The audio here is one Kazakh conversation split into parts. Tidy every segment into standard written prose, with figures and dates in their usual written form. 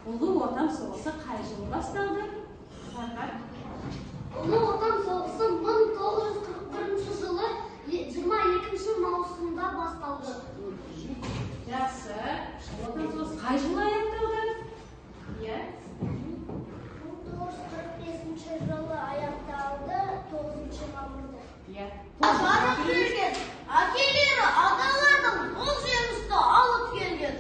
Ұлы Отан соғысы қай жылы басталды? Farhat. Ұлы Отан соғысы 1941 жылы 22 маусымда басталды. Жақсы. Ұлы Отан соғысы қай жылы аяқталды? Иә. 1945 жылы аяқталды 9 мамырда. Иә. Азат берген әкелері аталардың бұл жеңісті алып келген.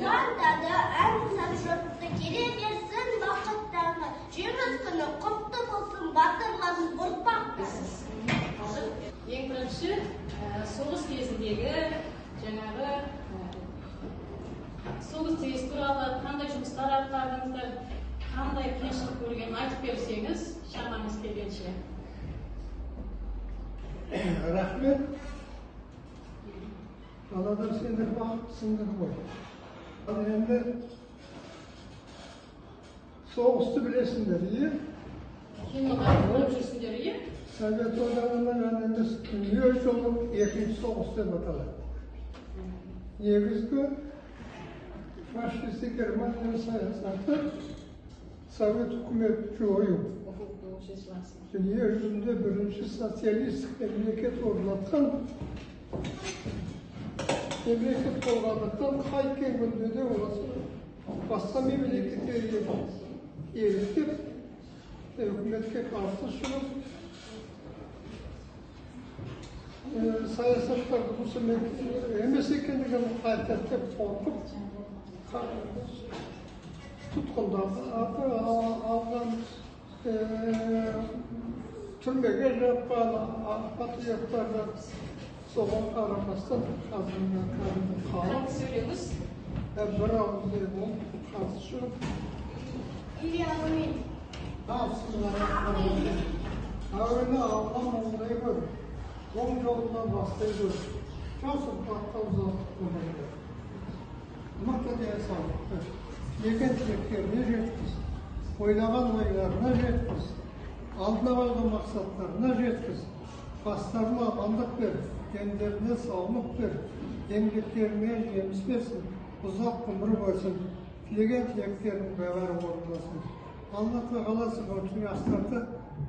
Жандарды ән жұртты келе берсін бақыттарына. Жеңіс күні құтты болсын батырлардың ұрпақтары. Ең бірінші соғыс кезіндегі жаңағы соғыс тез туралы қандай жұмыстар атқардыңыздар, қандай қиыншылық көрген айтып берсеңіз, шамаңыз келгенше. Рахмет. Аладар сендер бақыттысыңдар ғой. Енді соғысты білесіңдер, иә? Киноға көріп жүрсіңдер, иә? Совет одағында жаңағы дүниежүзілік екінші соғыс деп аталады. Негізгі фашистік Германия саясаты Совет үкіметін жою. Дүние жүзінде бірінші социалистік мемлекет орнатқан мемлекет болғандықтан қайткен күнде де осы басқа мемлекеттерге еліктеп үкіметке қарсы шығып саясаттарды дұрыс емес екендігін айтып қорқып тұтқындарды алған, түрмеге жапқан патриоттарды соған қарамастан қазіргі халық бір ауыздай болып қарсы шығып әуелі алған оңдай көр, оң жолынан бастай көр, жас ұрпаққа ұзатып көреді. Мықты денсаулық, еген тілектеріне жеткіз, ойлаған ойларына жеткіз, алдына қойған мақсаттарына жеткіз, бастарына амандық бер, дендеріне саулық бер, еңбектеріне жеміс берсін, ұзақ ғұмыр болсын, тілеген тілектерінің бәрі орындалсын. Алла тағаласы өткен жастарды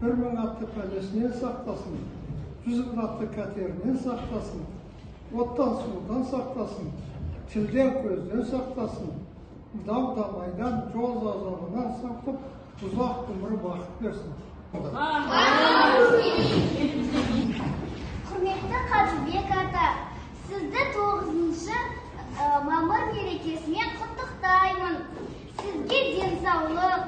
1000 атты пәлесінен сақтасын, 100 атты кәтерінен сақтасын, оттан судан сақтасын, тілден көзден сақтасын, дау-дамайдан, жол азабынан сақтап, ұзақ ғұмыр бақыт берсін. Құрметті Қажыбек ата, сізді 9 мамыр мерекесімен құттықтаймын. Сізге денсаулық,